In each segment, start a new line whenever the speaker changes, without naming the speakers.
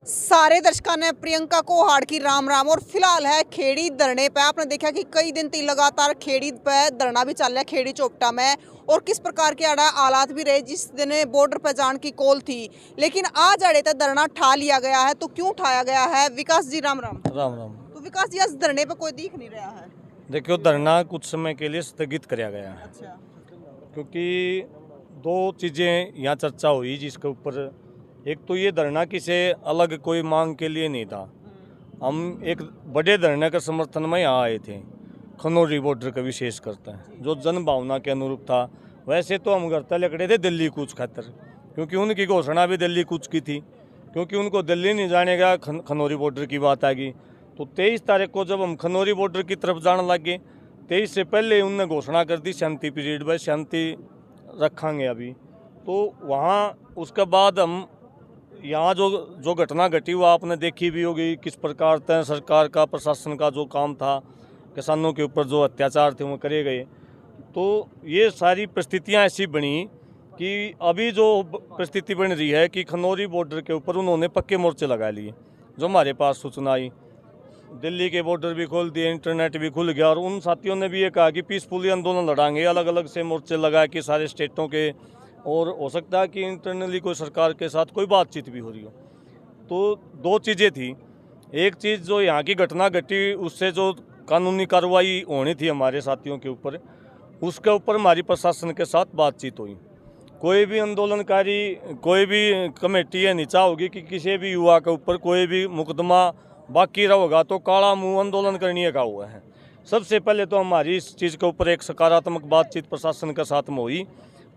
सारे दर्शकों ने प्रियंका को हाड़ की राम राम। और फिलहाल है खेड़ी धरने पे। आपने देखा कि कई दिन तक लगातार खेड़ी पे धरना भी चल रहा है खेड़ी चौपटा में, और किस प्रकार के आड़ा हालात भी रहे। जिस दिन बॉर्डर पर जान की कॉल थी, लेकिन आज आड़े तक धरना ठा लिया गया है। तो क्यों उठाया गया है? विकास जी राम राम।
राम राम।
तो विकास जी, आज धरने पे कोई दिख नहीं रहा है।
देखियो, धरना कुछ समय के लिए स्थगित किया गया है।
अच्छा।
क्योंकि दो चीज़ें यहाँ चर्चा हुई जिसके ऊपर, एक तो ये धरना किसी अलग कोई मांग के लिए नहीं था। हम एक बड़े धरने के समर्थन में यहाँ आए थे, खनौरी बॉर्डर का विशेष करता है, जो जन भावना के अनुरूप था। वैसे तो हम घर तक लकड़े थे दिल्ली कूच खातर, क्योंकि उनकी घोषणा भी दिल्ली कूच की थी, क्योंकि उनको दिल्ली नहीं जाने का खनौरी बॉर्डर की बात आ गई। तो 23 तारीख को जब हम खनौरी बॉर्डर की तरफ जाने लगे, 23 से पहले उनने घोषणा कर दी शांति पीरियड में शांति रखेंगे अभी। तो वहाँ उसके बाद हम यहाँ जो घटना घटी वो आपने देखी भी होगी, किस प्रकार तय सरकार का प्रशासन का जो काम था, किसानों के ऊपर जो अत्याचार थे वो करे गए। तो ये सारी परिस्थितियाँ ऐसी बनी कि अभी जो परिस्थिति बन रही है कि खनौरी बॉर्डर के ऊपर उन्होंने पक्के मोर्चे लगा लिए। जो हमारे पास सूचना आई, दिल्ली के बॉर्डर भी खोल दिए, इंटरनेट भी खुल गया, और उन साथियों ने भी ये कहा कि पीसफुली आंदोलन लड़ाएंगे, अलग अलग से मोर्चे लगा के सारे स्टेटों के, और हो सकता है कि इंटरनली कोई सरकार के साथ कोई बातचीत भी हो रही हो। तो दो चीज़ें थी, एक चीज़ जो यहाँ की घटना घटी उससे जो कानूनी कार्रवाई होनी थी हमारे साथियों के ऊपर, उसके ऊपर हमारी प्रशासन के साथ बातचीत हुई। कोई भी आंदोलनकारी, कोई भी कमेटी ये नहीं चाहोगी कि किसी भी युवा के ऊपर कोई भी मुकदमा बाकी रहेगा तो काला मुंह आंदोलन करने का हुआ है। सबसे पहले तो हमारी इस चीज़ के ऊपर एक सकारात्मक बातचीत प्रशासन के साथ में हुई।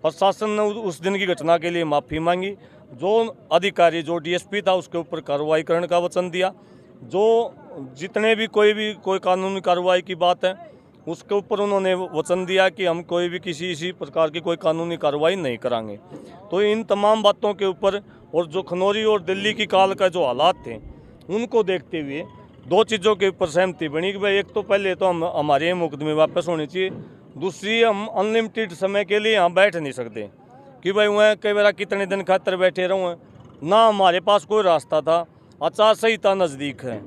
प्रशासन ने उस दिन की घटना के लिए माफ़ी मांगी। जो अधिकारी, जो डीएसपी था, उसके ऊपर कार्रवाई करने का वचन दिया। जो जितने भी कोई कानूनी कार्रवाई की बात है उसके ऊपर उन्होंने वचन दिया कि हम कोई भी किसी इसी प्रकार की कोई कानूनी कार्रवाई नहीं करांगे। तो इन तमाम बातों के ऊपर, और जो खनौरी और दिल्ली की काल का जो हालात थे उनको देखते हुए दो चीज़ों के ऊपर सहमति बनी कि भाई एक तो पहले तो हम हमारे मुकदमे वापस होने चाहिए, दूसरी हम अनलिमिटेड समय के लिए यहाँ बैठ नहीं सकते कि भाई वह कई बार कितने दिन खातर बैठे रहूँ ना। हमारे पास कोई रास्ता था, आचार संहिता नज़दीक है।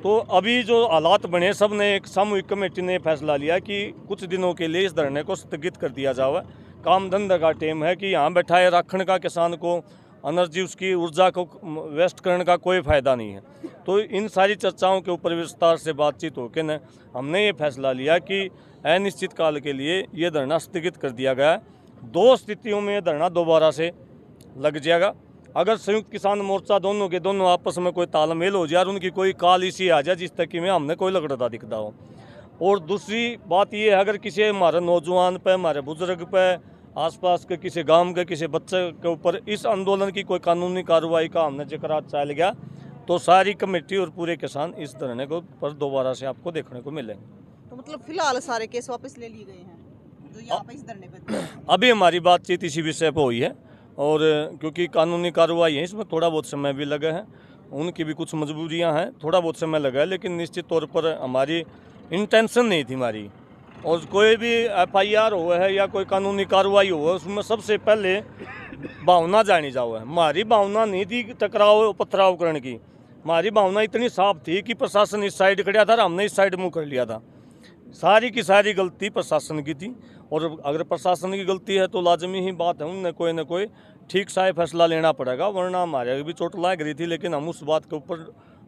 तो अभी जो हालात बने, सब ने एक सामूहिक कमेटी ने फैसला लिया कि कुछ दिनों के लिए इस धरने को स्थगित कर दिया जाए। काम धंधा का टाइम है कि यहाँ बैठाए रखने का किसान को एनर्जी, उसकी ऊर्जा को वेस्ट करने का कोई फ़ायदा नहीं है। तो इन सारी चर्चाओं के ऊपर विस्तार से बातचीत होकर न हमने ये फैसला लिया कि अनिश्चित काल के लिए ये धरना स्थगित कर दिया गया। दो स्थितियों में ये धरना दोबारा से लग जाएगा। अगर संयुक्त किसान मोर्चा दोनों के दोनों आपस में कोई तालमेल हो जाए और उनकी कोई काल इसी आ जाए जिस तक कि में हमने कोई लगड़ता दिखता हो। और दूसरी बात ये है, अगर किसी हमारे नौजवान पे, हमारे बुजुर्ग पे, आसपास के किसी गांव के किसी बच्चे के ऊपर इस आंदोलन की कोई कानूनी कार्रवाई का हमने जिक्र चल गया तो सारी कमेटी और पूरे किसान इस धरने को पर दोबारा से आपको देखने को मिलेंगे।
तो मतलब फिलहाल सारे केस वापस ले लिए गए हैं जो यहाँ पे इस धरने पे थे।
अभी हमारी बातचीत इसी विषय पर हुई है, और क्योंकि कानूनी कार्रवाई है इसमें थोड़ा बहुत समय भी लगा है, उनकी भी कुछ मजबूरियां हैं, थोड़ा बहुत समय लगा है, लेकिन निश्चित तौर पर हमारी इंटेंशन नहीं थी हमारी। और कोई भी एफआईआर हुआ है या कोई कानूनी कार्रवाई हुआ है उसमें सबसे पहले भावना जानी जाओ है। हमारी भावना नहीं थी टकराव पथराव करने की, हमारी भावना इतनी साफ थी कि प्रशासन इस साइड खड़ा था और हमने इस साइड मुँह कर लिया था। सारी की सारी गलती प्रशासन की थी, और अगर प्रशासन की गलती है तो लाजमी ही बात है उनने कोई ना कोई ठीक सा फैसला लेना पड़ेगा, वरना हमारे भी चोट लग रही थी। लेकिन हम उस बात के ऊपर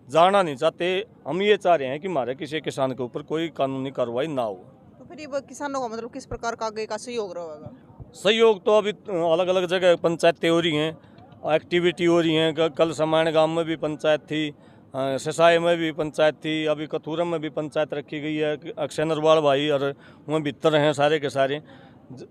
जाना नहीं चाहते। हम ये चाह रहे हैं कि हमारे किसी किसान के ऊपर कोई कानूनी कार्रवाई ना हो।
तो फिर ये किसानों का मतलब किस प्रकार का आगे का सहयोग रहेगा?
सहयोग तो अभी अलग अलग जगह पंचायतें हो रही हैं, एक्टिविटी हो रही हैं। कल समायण गांव में भी पंचायत थी, सिसाई में भी पंचायत थी, अभी कथूरम में भी पंचायत रखी गई है। अक्षय नरवाल भाई और वहाँ भीतर हैं सारे के सारे।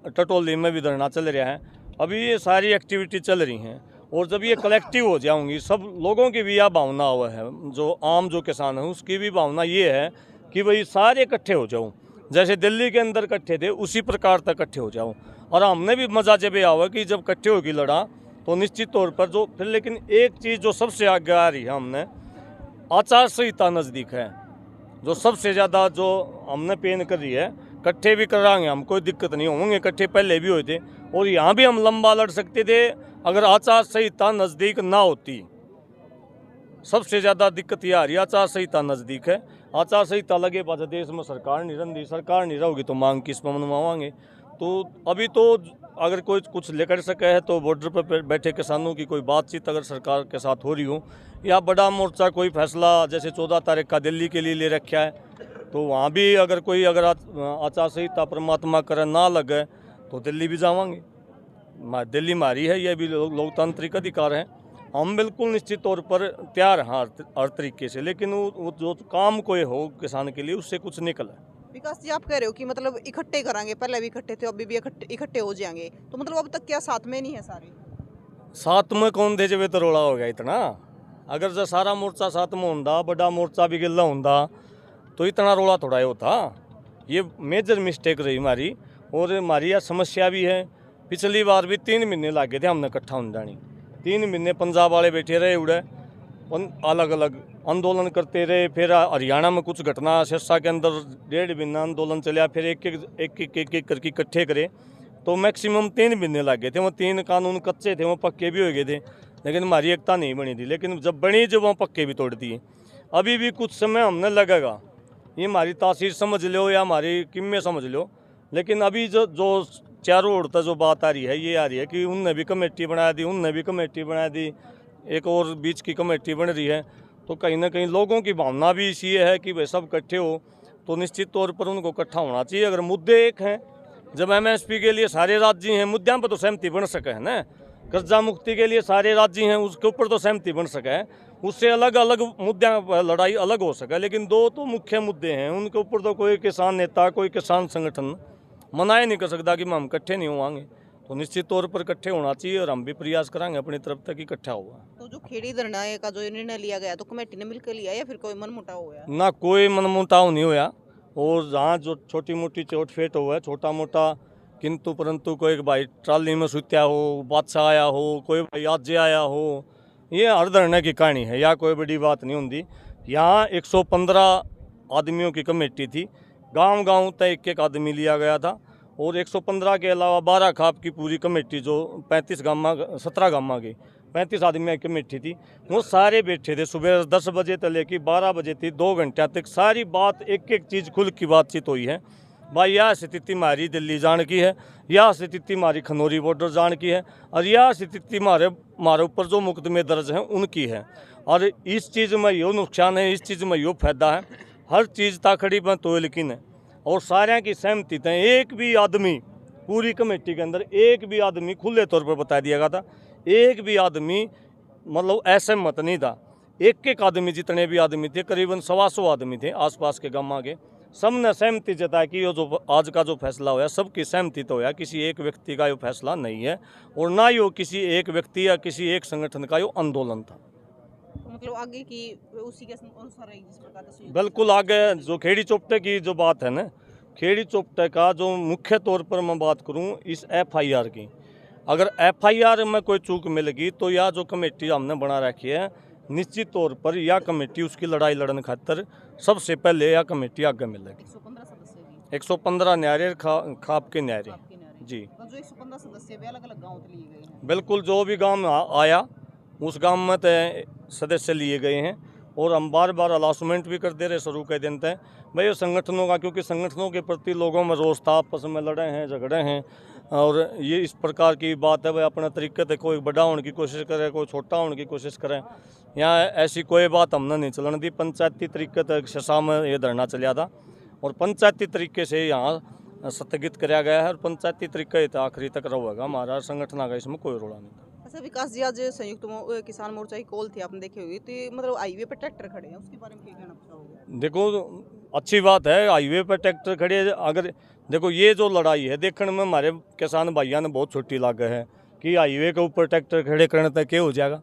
टटोली में भी धरना चल रहा है। अभी ये सारी एक्टिविटी चल रही हैं, और जब ये कलेक्टिव हो जाऊंगी, सब लोगों की भी यह भावना हुआ है, जो आम जो किसान है उसकी भी भावना ये है कि भाई सारे इकट्ठे हो जाऊँ, जैसे दिल्ली के अंदर इकट्ठे थे उसी प्रकार तक इकट्ठे हो जाऊँ। और हमने भी मजा जब ये आवा कि जब इकट्ठे होगी लड़ा तो निश्चित तौर पर जो फिर, लेकिन एक चीज़ जो सबसे आगे आ रही है, हमने आचार संहिता नज़दीक है जो सबसे ज़्यादा जो हमने पेन कर रही है। इकट्ठे भी कराएंगे हम, कोई दिक्कत नहीं होंगे, इकट्ठे पहले भी हुए थे और यहाँ भी हम लंबा लड़ सकते थे अगर आचार संहिता नज़दीक ना होती। सबसे ज़्यादा दिक्कत ये आ रही है, आचार संहिता नज़दीक है। आचार संहिता लगे पास देश में सरकार नहीं रही, सरकार नहीं रहोगी तो मांग किस पर मनवाएंगे। तो अभी तो अगर कोई कुछ लेकर सके है तो बॉर्डर पर बैठे किसानों की कोई बातचीत अगर सरकार के साथ हो रही हो, या बड़ा मोर्चा कोई फैसला जैसे 14 तारीख का दिल्ली के लिए ले रखा है, तो वहाँ भी अगर कोई अगर आचार संहिता परमात्मा करे ना लगे तो दिल्ली भी जावांगे। दिल्ली हमारी है, ये भी लोकतांत्रिक अधिकार है। हम बिल्कुल निश्चित तौर पर तैयार हैं हर तरीके से, लेकिन वो जो काम कोई हो किसान के लिए उससे कुछ निकले।
विकास जी, आप कह रहे हो कि मतलब इकट्ठे करांगे, पहले भी इकट्ठे थे, अभी भी इकट्ठे हो जाएंगे, तो मतलब अब तक क्या साथ में नहीं है सारे?
साथ में कौन थे जब तो रोला हो गया इतना। अगर जो सारा मोर्चा साथ में होंदा, बड़ा मोर्चा भी गिल्ला होंदा, तो इतना रोला थोड़ा ही होता। ये मेजर मिस्टेक रही हमारी, और हमारी यह समस्या भी है। पिछली बार भी 3 महीने लगे थे हमने इकट्ठा होने जानी। 3 महीने पंजाब वाले बैठे रहे उड़े, अलग अलग आंदोलन करते रहे। फिर हरियाणा में कुछ घटना, सिरसा के अंदर 1.5 महीना आंदोलन चला, फिर एक एक करके इकट्ठे करे, तो मैक्सिमम 3 महीने लगे थे। वो 3 कानून कच्चे थे, वो पक्के भी हो गए थे, लेकिन हमारी एकता नहीं बनी थी। लेकिन जब बनी, जब वो पक्के भी तोड़ दिए। अभी भी कुछ समय हमने लगेगा, ये हमारी तासीर समझ लो या हमारी कीमत समझ लो, लेकिन अभी जो चारों ओर तक जो बात आ रही है, ये आ रही है कि उनने भी कमेटी बना दी, उनने भी कमेटी बना दी, एक और बीच की कमेटी बन रही है। तो कहीं ना कहीं लोगों की भावना भी इसी है कि भाई सब इकट्ठे हो, तो निश्चित तौर पर उनको इकट्ठा होना चाहिए। अगर मुद्दे एक हैं, जब एमएसपी के लिए सारे राज्य हैं, मुद्दों पर तो सहमति बन सके है ना। कर्जा मुक्ति के लिए सारे राज्य हैं, उसके ऊपर तो सहमति बन सके है। उससे अलग अलग मुद्दों पर लड़ाई अलग हो सके, लेकिन 2 तो मुख्य मुद्दे हैं, उनके ऊपर तो कोई किसान नेता, कोई किसान संगठन मना ही नहीं कर सकता कि हम इकट्ठे नहीं होंगे। तो निश्चित तौर पर इकट्ठे होना चाहिए, और हम भी प्रयास करेंगे अपनी तरफ तक इकट्ठा हुआ।
तो जो खेड़ी धरना का जो निर्णय लिया गया, तो कमेटी ने मिलकर लिया या फिर कोई मनमुटाव हो गया?
ना कोई मनमुटाव नहीं होया, और जहाँ जो छोटी मोटी चोट फेट हुआ है, छोटा मोटा, किंतु परंतु कोई भाई ट्राली में सुत्या हो, बादशाह आया हो, कोई भाई आजे आया हो, ये हर धरने की कहानी है, या कोई बड़ी बात नहीं होती। यहाँ 115 आदमियों की कमेटी थी, गांव-गांव तक एक आदमी लिया गया था, और 115 के अलावा 12 खाप की पूरी कमेटी, जो 17 गामा की 35 आदमी की कमेटी थी, वो सारे बैठे थे। सुबह 10 बजे तक लेकर 12 बजे थी, 2 घंटे तक सारी बात, एक एक चीज़ खुल की बातचीत हुई है। भाई यह स्थिति हमारी दिल्ली जान की है, यह स्थिति हमारी खनौरी बॉर्डर जान की है, और यह स्थिति हमारे ऊपर जो मुकदमे दर्ज हैं उनकी है। और इस चीज़ में यो नुकसान है, इस चीज़ में यो फायदा है, हर चीज़ ताखड़ी में तो लेकिन है, और सारे की सहमति थे। एक भी आदमी पूरी कमेटी के अंदर, एक भी आदमी खुले तौर पर बता दिया गया था, एक भी आदमी मतलब असहमत नहीं था। एक एक आदमी, जितने भी आदमी थे, करीबन 125 आदमी थे आसपास के गामा के, सबने सहमति जताई कि ये जो आज का जो फैसला हुआ, सबकी सहमति तो हुआ, किसी एक व्यक्ति का ये फैसला नहीं है, और ना ही वो किसी एक व्यक्ति या किसी एक संगठन का ये आंदोलन था।
मतलब आगे की उसी के अनुसार है जिस प्रकार से?
बिल्कुल आगे जो खेड़ी चौपटे की जो बात है ना, खेड़ी चौपटे का जो मुख्य तौर पर मैं बात करूं इस एफआईआर की, अगर एफआईआर में कोई चूक मिलेगी तो यह जो कमेटी हमने बना रखी है, निश्चित तौर पर यह कमेटी उसकी लड़ाई लड़ने खातर सबसे पहले यह कमेटी आगे मिलेगी।
115 सदस्य
115 न्यारे खाप के न्यारे जी।
तो जो 115 सदस्य भी अलग अलग गाँव से लिए गए हैं?
बिल्कुल, जो भी गांव में आया उस गांव में तो सदस्य लिए गए हैं, और हम बार बार अलाउंसमेंट भी कर दे रहे शुरू के दिन तक भाई ये संगठनों का, क्योंकि संगठनों के प्रति लोगों में रोष था, आपस में लड़े हैं, झगड़े हैं, और ये इस प्रकार की बात है। भाई अपने तरीके से कोई बड़ा होने की कोशिश करे, कोई छोटा होने की कोशिश करे, यहाँ ऐसी कोई बात हमने नहीं चलन दी। पंचायती तरीके तक शसा में ये धरना चलिया था, और पंचायती तरीके से यहाँ स्थगित कराया गया है, और पंचायती तरीके आखिरी तक रहेगा हमारा संगठन का, इसमें कोई रोड़ा नहीं था।
अच्छा विकास जी, आज संयुक्त किसान मोर्चा की कॉल थी, आपने देखे हुई, तो ये मतलब हाईवे पर ट्रैक्टर खड़े हैं, उसके बारे में क्या कहना चाहोगे?
देखो, अच्छी बात है हाईवे पर ट्रैक्टर खड़े। अगर देखो, ये जो लड़ाई है देखने में हमारे किसान भाइयों ने बहुत छोटी लागे है कि हाईवे के ऊपर ट्रैक्टर खड़े करने तक क्या हो जाएगा,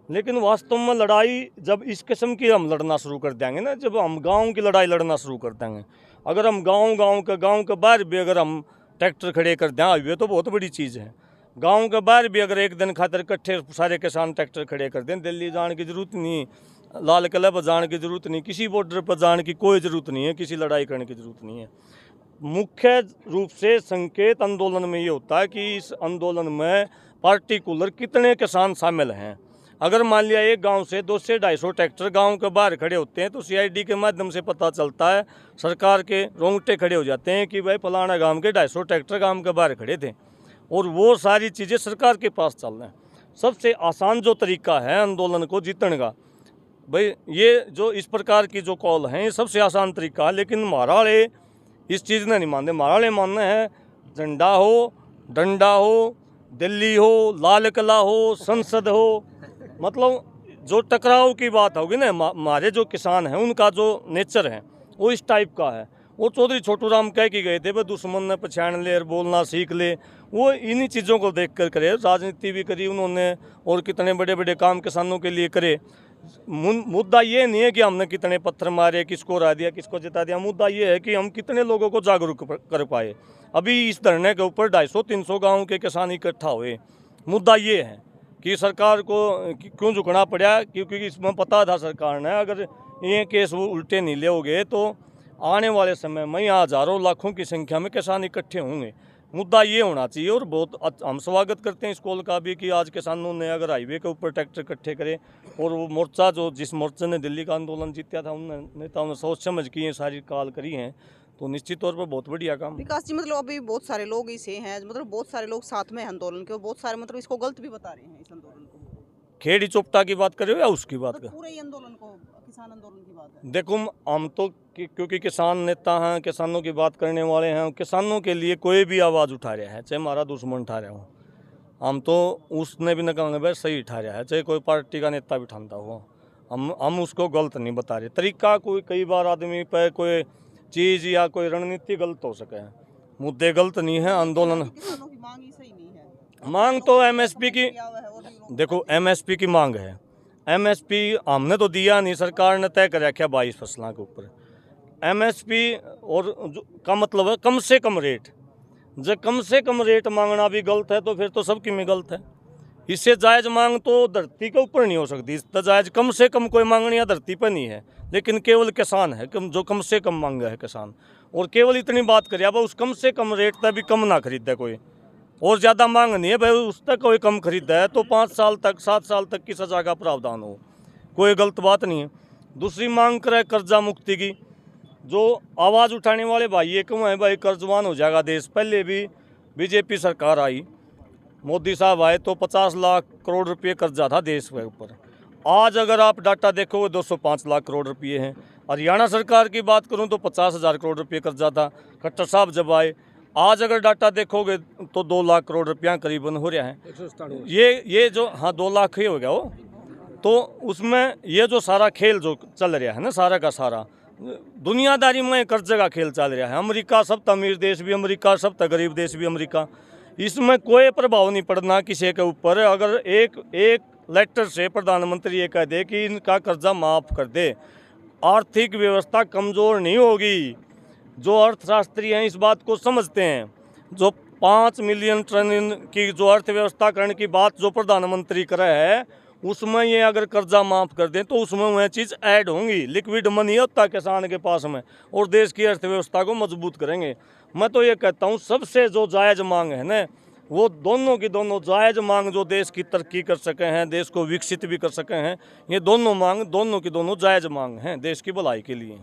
लेकिन वास्तव में लड़ाई जब इस किस्म की हम लड़ना शुरू कर देंगे ना, जब हम गाँव की लड़ाई लड़ना शुरू कर देंगे, अगर हम गाँव के बाहर भी अगर हम ट्रैक्टर खड़े कर दें, हाईवे तो बहुत बड़ी चीज़ है, गांव के बाहर भी अगर एक दिन खातर इकट्ठे सारे किसान ट्रैक्टर खड़े कर दें, दिल्ली जाने की ज़रूरत नहीं, लाल किले पर जाने की ज़रूरत नहीं, किसी बॉर्डर पर जाने की कोई ज़रूरत नहीं है, किसी लड़ाई करने की ज़रूरत नहीं है। मुख्य रूप से संकेत आंदोलन में ये होता है कि इस आंदोलन में पार्टिकुलर कितने किसान शामिल हैं। अगर मान लिया एक गांव से 200 से 250 ट्रैक्टर गांव के बाहर खड़े होते हैं तो सीआईडी के माध्यम से पता चलता है, सरकार के रोंगटे खड़े हो जाते हैं कि भाई फलाना गांव के 250 ट्रैक्टर गांव के बाहर खड़े थे, और वो सारी चीज़ें सरकार के पास चल रही हैं। सबसे आसान जो तरीका है आंदोलन को जीतने का, भाई ये जो इस प्रकार की जो कॉल हैं ये सबसे आसान तरीका है, लेकिन हमारा वाले इस चीज़ ने नहीं मानते। हमारा वाले मानना है झंडा हो, डंडा हो, दिल्ली हो, लाल किला हो, संसद हो, मतलब जो टकराव की बात होगी ना, हमारे जो किसान हैं उनका जो नेचर है वो इस टाइप का है। वो चौधरी छोटू राम कह के गए थे भाई दुश्मन ने पहचान ले और बोलना सीख ले, वो इन्हीं चीज़ों को देख कर करे। राजनीति भी करी उन्होंने और कितने बड़े बड़े काम किसानों के लिए करे। मुद्दा ये नहीं है कि हमने कितने पत्थर मारे, किसको हरा दिया, किसको जिता दिया। मुद्दा ये है कि हम कितने लोगों को जागरूक कर पाए। अभी इस धरने के ऊपर 250-300 गाँव के किसान इकट्ठा हुए। मुद्दा ये है कि सरकार को क्यों झुकना पड़ा, क्योंकि इसमें पता था सरकार ने अगर ये केस वो उल्टे नहीं लोगे तो आने वाले समय में यहाँ हज़ारों लाखों की संख्या में किसान इकट्ठे होंगे। मुद्दा ये होना चाहिए। और बहुत हम स्वागत करते हैं इस कॉल का भी कि आज किसानों ने अगर हाईवे के ऊपर ट्रैक्टर इकट्ठे करे, और वो मोर्चा जो जिस मोर्चे ने दिल्ली का आंदोलन जीता था उन नेताओं ने सोच समझ की ये सारी कॉल करी हैं, तो निश्चित तौर पर बहुत बढ़िया काम।
विकास जी, मतलब अभी बहुत सारे लोग इसे हैं, मतलब बहुत सारे लोग साथ में हैं आंदोलन के, और बहुत सारे मतलब इसको गलत भी बता रहे हैं इस आंदोलन को।
खेड़ी चोपटा की बात कर रहे हो या उसकी बात कर?
पूरे ही आंदोलन को, किसान आंदोलन की बात है।
देखो हम तो क्योंकि किसान नेता हैं, किसानों की बात करने वाले हैं, किसानों के लिए कोई भी आवाज़ उठा रहा है, चाहे हमारा दुश्मन उठा रहा हो, हम तो उसने भी न कहेंगे भाई सही उठा रहा है, चाहे कोई पार्टी का नेता भी उठाता हो, हम उसको गलत नहीं बता रहे। तरीका कोई कई बार आदमी पर कोई चीज़ या कोई रणनीति गलत हो सके, मुद्दे गलत नहीं है। आंदोलन
किसानों की मांग ही सही नहीं है।
मांग तो एमएसपी की, देखो एमएसपी की मांग है। एमएसपी हमने तो दिया नहीं, सरकार ने तय कर रखा 22 फसलों के ऊपर एमएसपी, और का मतलब है कम से कम रेट। जब कम से कम रेट मांगना भी गलत है तो फिर तो सबकी में गलत है। इससे जायज़ मांग तो धरती के ऊपर नहीं हो सकती। इससे जायज़ कम से कम कोई मांगनी या धरती पर नहीं है, लेकिन केवल किसान है जो कम से कम मांग है किसान। और केवल इतनी बात करिए अब उस कम से कम रेट तक भी कम ना खरीदे कोई, और ज़्यादा मांग नहीं है भाई उस तक कोई कम खरीदा है तो 5 साल तक 7 साल तक की सज़ा का प्रावधान हो, कोई गलत बात नहीं है। दूसरी मांग करे कर्जा मुक्ति की, जो आवाज़ उठाने वाले भाई ये क्यों है भाई कर्जवान हो जाएगा देश। पहले भी बीजेपी सरकार आई, मोदी साहब आए तो 50 लाख करोड़ रुपये कर्जा था देश के ऊपर। आज अगर आप डाटा देखोगे 205 लाख करोड़ रुपये हैं। हरियाणा सरकार की बात करूं तो 50,000 करोड़ रुपये कर्जा था खट्टर साहब जब आए। आज अगर डाटा देखोगे तो 2 लाख करोड़ रुपया करीबन हो रहा है। ये जो 2 लाख ही हो गया वो, तो उसमें ये जो सारा खेल जो चल रहा है ना, सारा का सारा दुनियादारी में कर्जे का खेल चल रहा है। अमेरिका सबसे अमीर देश भी अमेरिका, सबसे गरीब देश भी अमेरिका, इसमें कोई प्रभाव नहीं पड़ना किसी के ऊपर। अगर एक लेटर से प्रधानमंत्री ये कह दे कि इनका कर्जा माफ़ कर दे, आर्थिक व्यवस्था कमज़ोर नहीं होगी। जो अर्थशास्त्री हैं इस बात को समझते हैं। जो 5 मिलियन टन की जो अर्थव्यवस्था करने की बात जो प्रधानमंत्री कर रहा है, उसमें ये अगर कर्जा माफ़ कर दें तो उसमें वह चीज़ ऐड होंगी। लिक्विड मनी होता किसान के पास में, और देश की अर्थव्यवस्था को मजबूत करेंगे। मैं तो ये कहता हूँ सबसे जो जायज़ मांग है ना, वो दोनों की दोनों जायज़ मांग जो देश की तरक्की कर सके हैं, देश को विकसित भी कर सके हैं, ये दोनों मांग दोनों की दोनों जायज़ मांग हैं, देश की भलाई के लिए।